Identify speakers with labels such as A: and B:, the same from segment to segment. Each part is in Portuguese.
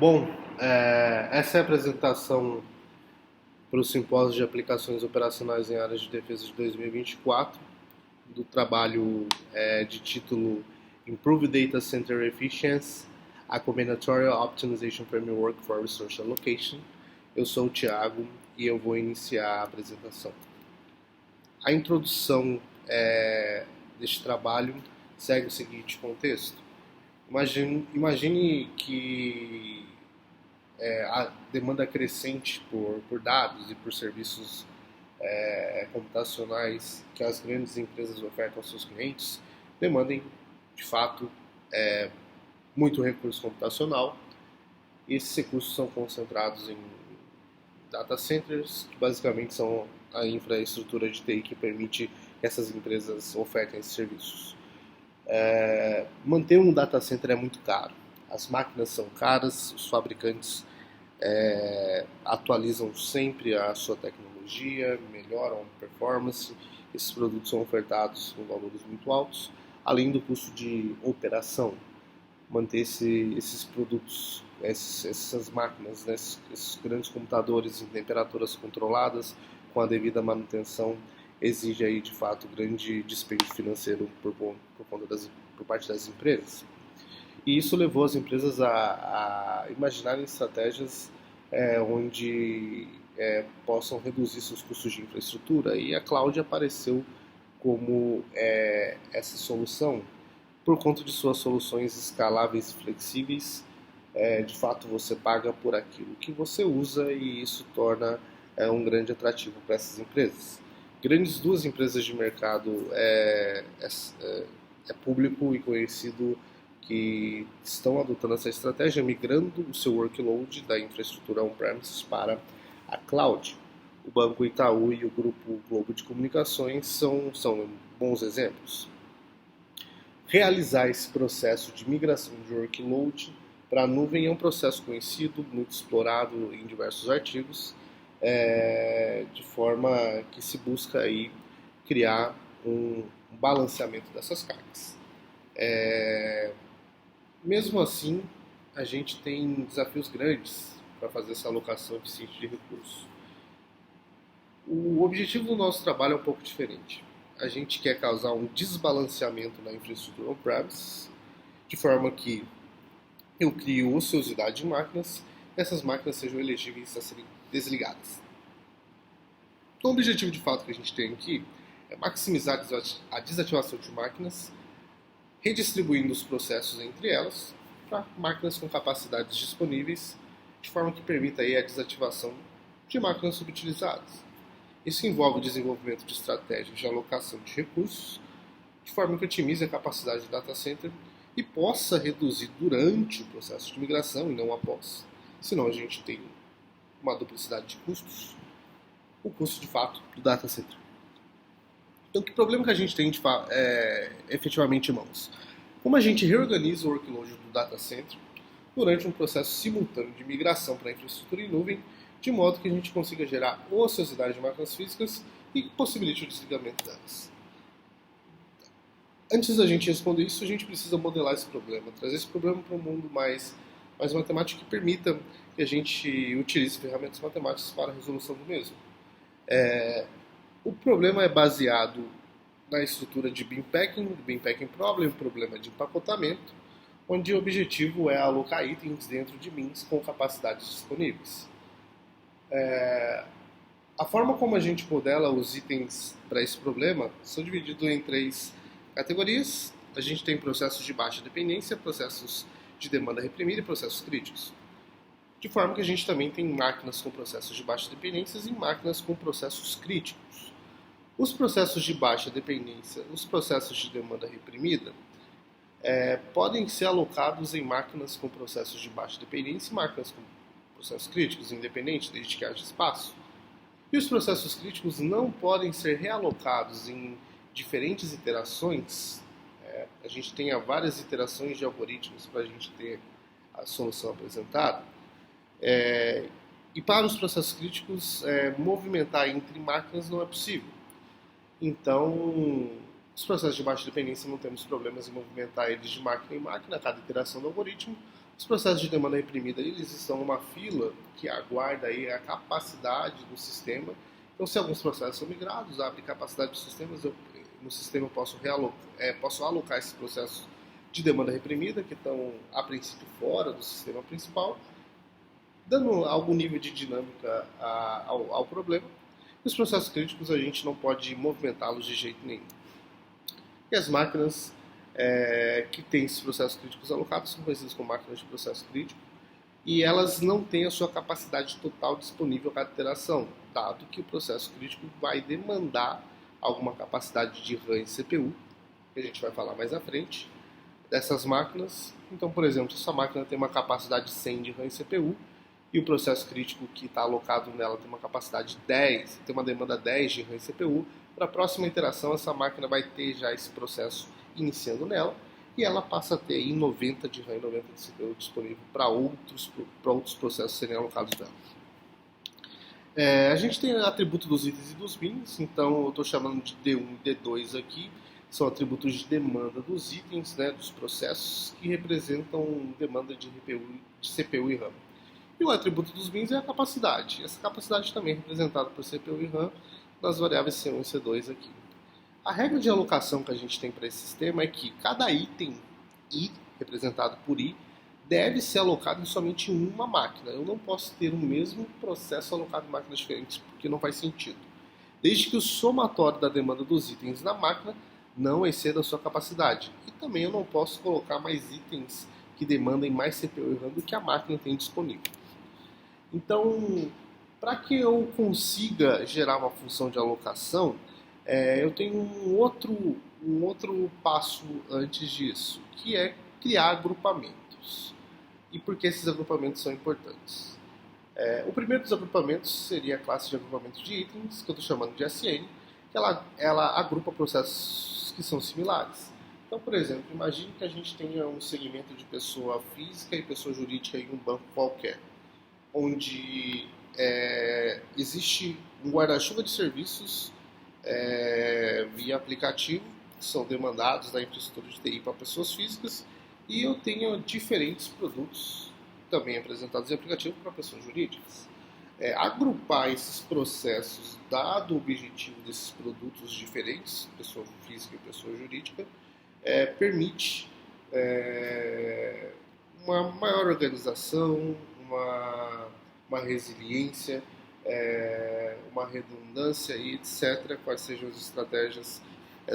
A: Bom, essa é a apresentação para o Simpósio de Aplicações Operacionais em Áreas de Defesa de 2024, do trabalho de título Improve Data Center Efficiency, a Combinatorial Optimization Framework for Resource Allocation. Eu sou o Thiago e eu vou iniciar a apresentação. A introdução deste trabalho segue o seguinte contexto. Imagine que a demanda crescente por dados e por serviços computacionais que as grandes empresas ofertam aos seus clientes demandem, de fato, muito recurso computacional. Esses recursos são concentrados em data centers, que basicamente são a infraestrutura de TI que permite que essas empresas ofertem esses serviços. Manter um data center é muito caro. As máquinas são caras, os fabricantes atualizam sempre a sua tecnologia, melhoram a performance. Esses produtos são ofertados com valores muito altos, além do custo de operação. Manter esses produtos, essas máquinas, né, esses grandes computadores em temperaturas controladas, com a devida manutenção, exige aí de fato grande dispêndio financeiro por parte das empresas. E isso levou as empresas a imaginarem estratégias onde possam reduzir seus custos de infraestrutura, e a cloud apareceu como essa solução por conta de suas soluções escaláveis e flexíveis. De fato, você paga por aquilo que você usa, e isso torna um grande atrativo para essas empresas. Duas empresas de mercado é público e conhecido que estão adotando essa estratégia, migrando o seu workload da infraestrutura on-premises para a cloud. O Banco Itaú e o Grupo Globo de Comunicações são bons exemplos. Realizar esse processo de migração de workload para a nuvem é um processo conhecido, muito explorado em diversos artigos, de forma que se busca aí criar um balanceamento dessas cargas. Mesmo assim, a gente tem desafios grandes para fazer essa alocação eficiente de recursos. O objetivo do nosso trabalho é um pouco diferente. A gente quer causar um desbalanceamento na infraestrutura on-premise, de forma que eu crio ociosidade de máquinas e essas máquinas sejam elegíveis a serem desligadas. Então, o objetivo de fato que a gente tem aqui é maximizar a desativação de máquinas, redistribuindo os processos entre elas para máquinas com capacidades disponíveis, de forma que permita aí a desativação de máquinas subutilizadas. Isso envolve o desenvolvimento de estratégias de alocação de recursos, de forma que otimize a capacidade do data center e possa reduzir durante o processo de migração e não após. Senão a gente tem uma duplicidade de custos, o custo de fato do data center. Então, que problema que a gente tem efetivamente em mãos? Como a gente reorganiza o workload do data center durante um processo simultâneo de migração para a infraestrutura em nuvem, de modo que a gente consiga gerar ociosidade de máquinas físicas e possibilite o desligamento delas. Antes da gente responder isso, a gente precisa modelar esse problema, trazer esse problema para um mundo mais matemático que permita que a gente utilize ferramentas matemáticas para a resolução do mesmo. O problema é baseado na estrutura de Bin Packing Problem, problema de empacotamento, onde o objetivo é alocar itens dentro de bins com capacidades disponíveis. A forma como a gente modela os itens para esse problema são divididos em 3 categorias. A gente tem processos de baixa dependência, processos de demanda reprimida e processos críticos. De forma que a gente também tem máquinas com processos de baixa dependência e máquinas com processos críticos. Os processos de baixa dependência, os processos de demanda reprimida, podem ser alocados em máquinas com processos de baixa dependência e máquinas com processos críticos, independente, desde que haja espaço. E os processos críticos não podem ser realocados em diferentes iterações. A gente tem várias iterações de algoritmos para a gente ter a solução apresentada. E para os processos críticos, movimentar entre máquinas não é possível. Então, os processos de baixa dependência não temos problemas em movimentar eles de máquina em máquina, a cada iteração do algoritmo. Os processos de demanda reprimida, eles estão numa fila que aguarda aí a capacidade do sistema. Então, se alguns processos são migrados, abre capacidade dos sistemas, no sistema eu posso alocar esses processos de demanda reprimida, que estão, a princípio, fora do sistema principal, dando algum nível de dinâmica ao problema. E os processos críticos a gente não pode movimentá-los de jeito nenhum. E as máquinas que têm esses processos críticos alocados são conhecidas como máquinas de processo crítico, e elas não têm a sua capacidade total disponível para iteração, dado que o processo crítico vai demandar alguma capacidade de RAM e CPU, que a gente vai falar mais à frente, dessas máquinas. Então, por exemplo, se essa máquina tem uma capacidade de 100 de RAM e CPU, e o processo crítico que está alocado nela tem uma capacidade de 10, tem uma demanda 10 de RAM e CPU, para a próxima iteração essa máquina vai ter já esse processo iniciando nela, e ela passa a ter aí 90 de RAM e 90 de CPU disponível para outros processos serem alocados nela. A gente tem atributo dos itens e dos bins, então eu estou chamando de D1 e D2 aqui, são atributos de demanda dos itens, né, dos processos, que representam demanda de CPU e RAM. E o atributo dos bins é a capacidade. Essa capacidade também é representada por CPU e RAM nas variáveis C1 e C2 aqui. A regra de alocação que a gente tem para esse sistema é que cada item I, representado por I, deve ser alocado em somente uma máquina. Eu não posso ter o mesmo processo alocado em máquinas diferentes, porque não faz sentido. Desde que o somatório da demanda dos itens na máquina não exceda a sua capacidade. E também eu não posso colocar mais itens que demandem mais CPU e RAM do que a máquina tem disponível. Então, para que eu consiga gerar uma função de alocação, eu tenho um outro passo antes disso, que é criar agrupamentos. E por que esses agrupamentos são importantes? O primeiro dos agrupamentos seria a classe de agrupamento de itens, que eu estou chamando de SN, que ela agrupa processos que são similares. Então, por exemplo, imagine que a gente tenha um segmento de pessoa física e pessoa jurídica em um banco qualquer, onde existe um guarda-chuva de serviços via aplicativo, que são demandados da infraestrutura de TI para pessoas físicas, e eu tenho diferentes produtos também apresentados em aplicativo para pessoas jurídicas. Agrupar esses processos, dado o objetivo desses produtos diferentes, pessoa física e pessoa jurídica, permite uma maior organização, uma resiliência, uma redundância e etc. Quais sejam as estratégias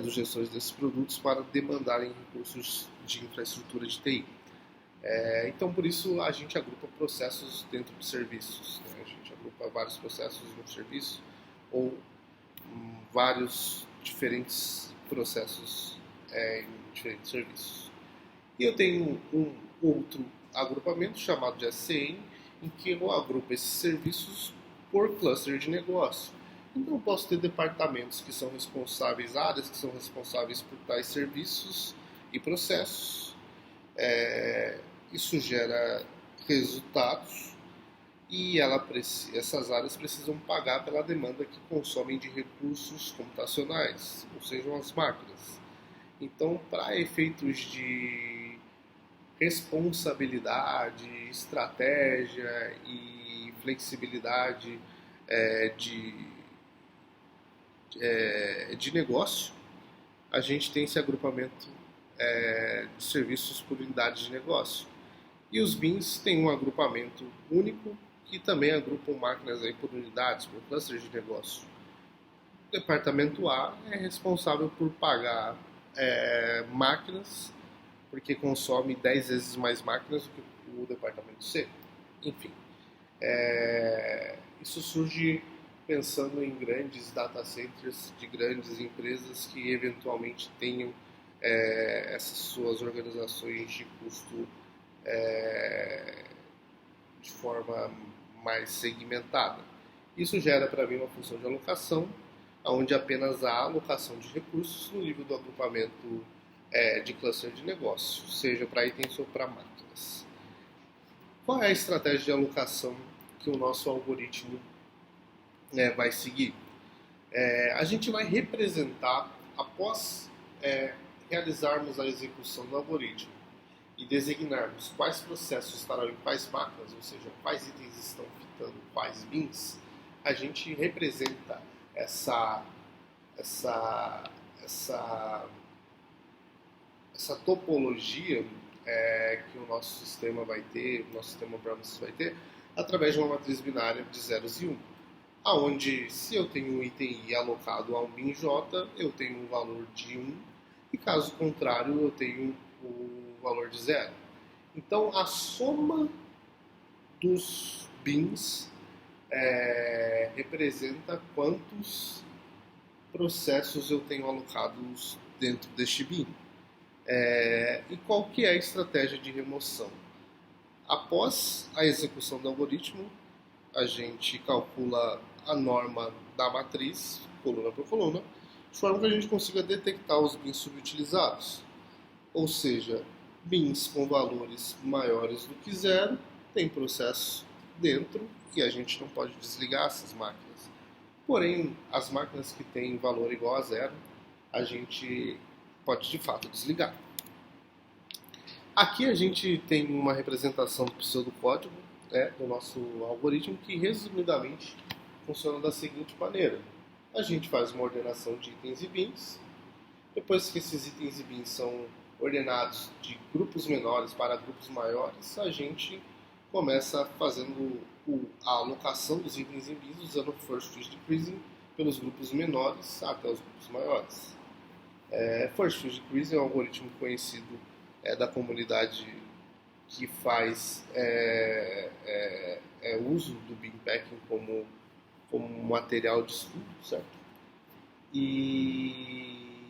A: dos gestores desses produtos para demandarem recursos de infraestrutura de TI. Então, por isso, a gente agrupa processos dentro de serviços. Né? A gente agrupa vários processos em um serviço ou vários diferentes processos em diferentes serviços. E eu tenho um outro agrupamento chamado de SCN, em que eu agrupo esses serviços por cluster de negócio. Então, eu posso ter departamentos que são responsáveis, áreas que são responsáveis por tais serviços e processos. Isso gera resultados e essas áreas precisam pagar pela demanda que consomem de recursos computacionais, ou sejam as máquinas. Então, para efeitos de responsabilidade, estratégia e flexibilidade de negócio, a gente tem esse agrupamento de serviços por unidade de negócio. E os BIMs têm um agrupamento único que também agrupam máquinas aí por unidades, por clusters de negócio. O departamento A é responsável por pagar máquinas, porque consome 10 vezes mais máquinas do que o departamento C. Enfim, isso surge pensando em grandes data centers de grandes empresas que eventualmente tenham essas suas organizações de custo de forma mais segmentada. Isso gera para mim uma função de alocação, onde apenas há alocação de recursos no nível do agrupamento de cluster de negócio, seja para itens ou para máquinas. Qual é a estratégia de alocação que o nosso algoritmo vai seguir? A gente vai representar, após realizarmos a execução do algoritmo, e designarmos quais processos estarão em quais máquinas, ou seja, quais itens estão fitando quais bins, a gente representa essa, essa, essa, essa topologia que o nosso sistema vai ter, o nosso sistema on-premise vai ter, através de uma matriz binária de zeros e 1. Aonde, se eu tenho um item I alocado a um bin J, eu tenho um valor de 1, e caso contrário, eu tenho o valor de 0. Então, a soma dos bins representa quantos processos eu tenho alocados dentro deste bin. E qual que é a estratégia de remoção? Após a execução do algoritmo, a gente calcula a norma da matriz, coluna por coluna, de forma que a gente consiga detectar os bins subutilizados. Ou seja, bins com valores maiores do que 0 tem processo dentro e a gente não pode desligar essas máquinas. Porém, as máquinas que têm valor igual a 0, a gente pode de fato desligar. Aqui a gente tem uma representação do pseudocódigo, do nosso algoritmo, que resumidamente funciona da seguinte maneira. A gente faz uma ordenação de itens e bins. Depois que esses itens e bins são ordenados de grupos menores para grupos maiores, a gente começa fazendo a alocação dos itens e bins usando o First Field Decreasing pelos grupos menores até os grupos maiores. First Field Decreasing é um algoritmo conhecido da comunidade que faz uso do bin packing como material de estudo, certo? E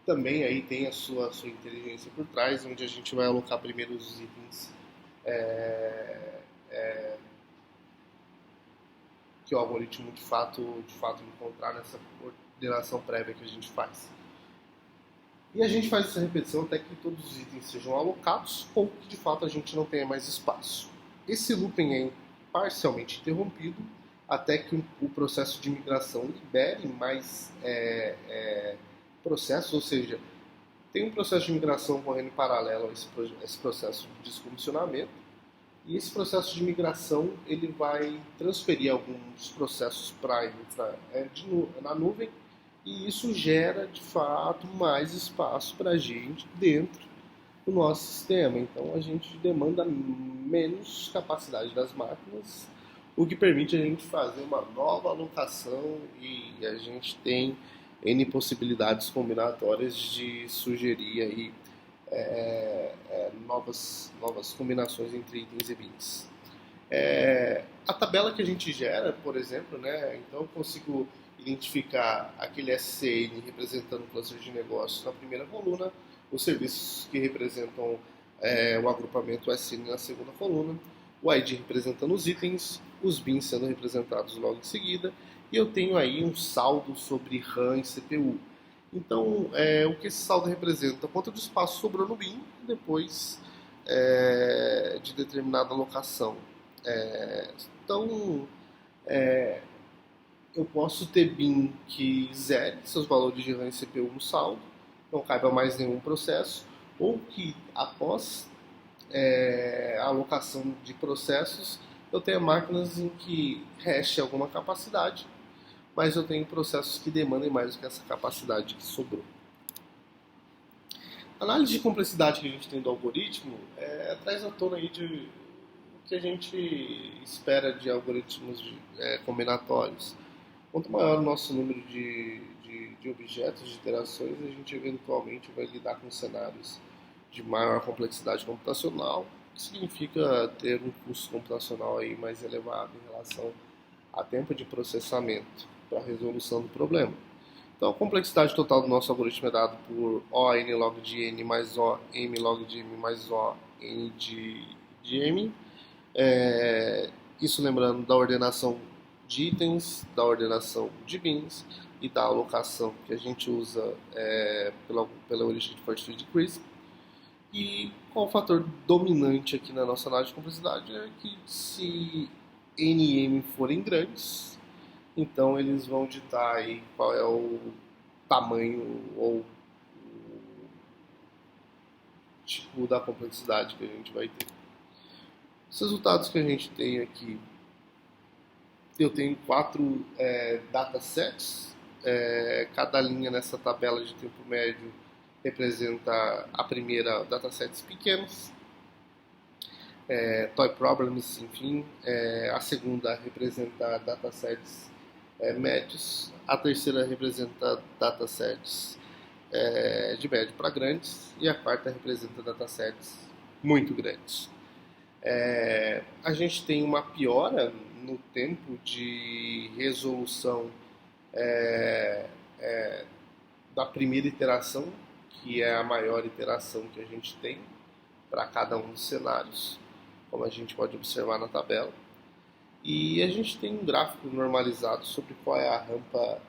A: também aí tem a sua inteligência por trás, onde a gente vai alocar primeiro os itens que o algoritmo de fato encontrar nessa ordenação prévia que a gente faz. E a gente faz essa repetição até que todos os itens sejam alocados ou que de fato a gente não tenha mais espaço. Esse looping é parcialmente interrompido até que o processo de migração libere mais processos, ou seja, tem um processo de migração correndo em paralelo a esse processo de descomissionamento, e esse processo de migração ele vai transferir alguns processos para na nuvem, e isso gera de fato mais espaço para a gente dentro do nosso sistema. Então a gente demanda menos capacidade das máquinas, o que permite a gente fazer uma nova alocação e a gente tem N possibilidades combinatórias de sugerir aí, novas combinações entre itens e bins. A tabela que a gente gera, por exemplo, então eu consigo identificar aquele SCN representando o cluster de negócios na primeira coluna, os serviços que representam o agrupamento SN na segunda coluna, o ID representando os itens, os bins sendo representados logo em seguida, e eu tenho aí um saldo sobre RAM e CPU. Então, o que esse saldo representa? Quanto de espaço sobrou no bin depois de determinada alocação. Então, eu posso ter bin que zere seus valores de RAM e CPU no saldo, não caiba mais nenhum processo, ou que após a alocação de processos, eu tenho máquinas em que reste alguma capacidade, mas eu tenho processos que demandem mais do que essa capacidade que sobrou. A análise de complexidade que a gente tem do algoritmo traz à tona aí de o que a gente espera de algoritmos combinatórios. Quanto maior o nosso número de objetos, de iterações, a gente eventualmente vai lidar com cenários de maior complexidade computacional, que significa ter um custo computacional aí mais elevado em relação a tempo de processamento para a resolução do problema. Então, a complexidade total do nosso algoritmo é dado por O(n) log de n mais O m log de m mais O n de m. Isso lembrando da ordenação de itens, da ordenação de bins e da alocação que a gente usa pela heurística de First Field Decreasing. E qual o fator dominante aqui na nossa análise de complexidade é que se n e m forem grandes, então eles vão ditar aí qual é o tamanho ou tipo da complexidade que a gente vai ter. Os resultados que a gente tem aqui, eu tenho 4 datasets. Cada linha nessa tabela de tempo médio representa a primeira datasets pequenos, toy problems, enfim. A segunda representa datasets médios. A terceira representa datasets de médio para grandes. E a quarta representa datasets muito grandes. A gente tem uma piora no tempo de resolução da primeira iteração, que é a maior iteração que a gente tem para cada um dos cenários, como a gente pode observar na tabela. E a gente tem um gráfico normalizado sobre qual é a rampa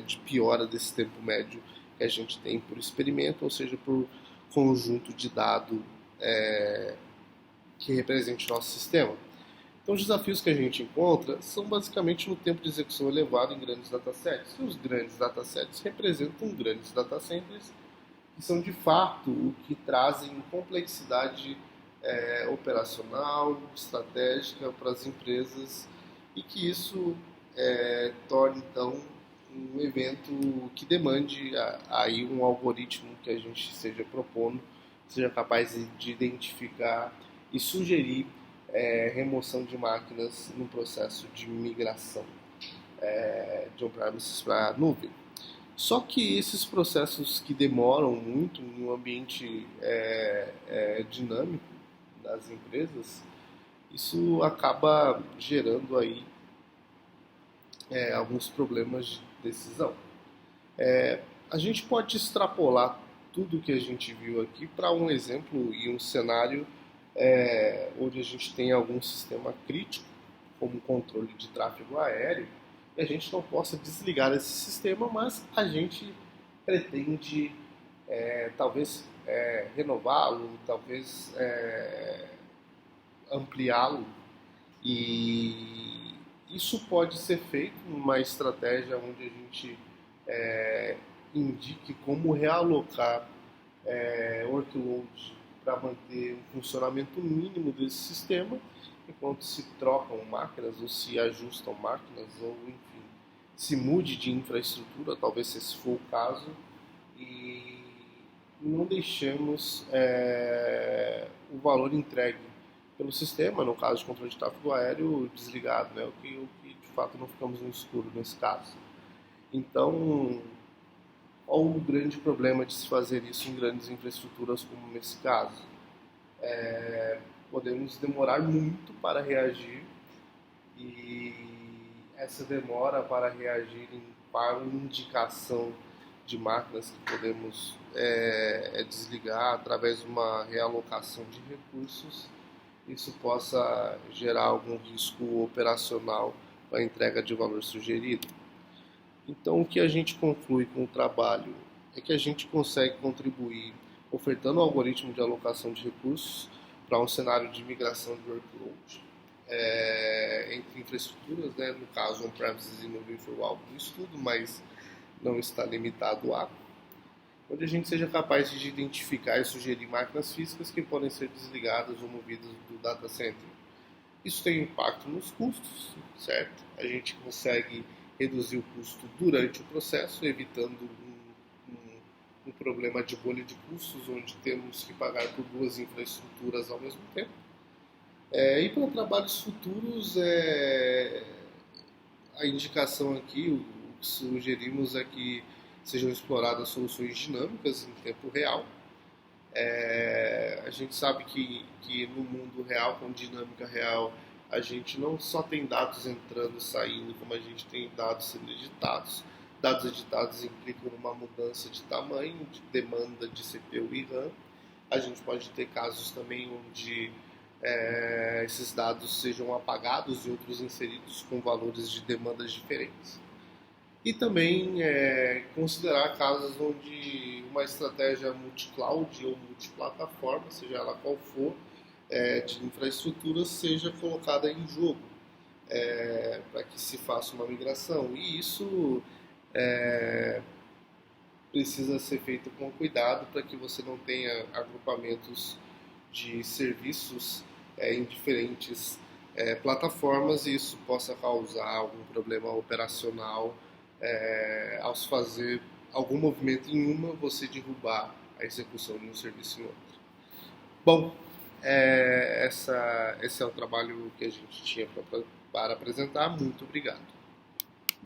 A: de piora desse tempo médio que a gente tem por experimento, ou seja, por conjunto de dado que represente o nosso sistema. Então, os desafios que a gente encontra são basicamente no tempo de execução elevado em grandes datasets. E os grandes datasets representam grandes datacenters, que são de fato o que trazem complexidade operacional, estratégica para as empresas, e que isso torne então um evento que demande aí um algoritmo que a gente esteja propondo, seja capaz de identificar e sugerir remoção de máquinas no processo de migração de on-premises para a nuvem. Só que esses processos que demoram muito em um ambiente dinâmico das empresas, isso acaba gerando aí alguns problemas de decisão. A gente pode extrapolar tudo que a gente viu aqui para um exemplo e um cenário onde a gente tem algum sistema crítico, como controle de tráfego aéreo, e a gente não possa desligar esse sistema, mas a gente pretende talvez renová-lo, talvez ampliá-lo, e isso pode ser feito numa estratégia onde a gente indique como realocar workload para manter um funcionamento mínimo desse sistema, enquanto se trocam máquinas ou se ajustam máquinas, ou enfim, se mude de infraestrutura, talvez se esse for o caso, e não deixamos o valor entregue pelo sistema, no caso de controle de tráfego aéreo, desligado, né? o que de fato não ficamos no escuro nesse caso. Então, qual o grande problema de se fazer isso em grandes infraestruturas como nesse caso? Podemos demorar muito para reagir, e essa demora para reagir para uma indicação de máquinas que podemos desligar através de uma realocação de recursos, isso possa gerar algum risco operacional para a entrega de valor sugerido. Então, o que a gente conclui com o trabalho é que a gente consegue contribuir ofertando um algoritmo de alocação de recursos para um cenário de migração de workload entre infraestruturas, né? No caso on-premises e nuvem foi o alvo do estudo, mas não está limitado a, onde a gente seja capaz de identificar e sugerir máquinas físicas que podem ser desligadas ou movidas do data center. Isso tem impacto nos custos, certo? A gente consegue reduzir o custo durante o processo, evitando um problema de bolha de custos, onde temos que pagar por duas infraestruturas ao mesmo tempo. E para trabalhos futuros, a indicação aqui, o que sugerimos é que sejam exploradas soluções dinâmicas em tempo real. A gente sabe que no mundo real, com dinâmica real, a gente não só tem dados entrando e saindo, como a gente tem dados sendo editados. Dados editados implicam uma mudança de tamanho, de demanda de CPU e RAM. A gente pode ter casos também onde esses dados sejam apagados e outros inseridos com valores de demandas diferentes. E também considerar casos onde uma estratégia multi-cloud ou multiplataforma, seja ela qual for, de infraestrutura, seja colocada em jogo para que se faça uma migração. E isso precisa ser feito com cuidado para que você não tenha agrupamentos de serviços em diferentes plataformas e isso possa causar algum problema operacional ao se fazer algum movimento em uma, você derrubar a execução de um serviço em outro. Bom, esse é o trabalho que a gente tinha para apresentar. Muito obrigado.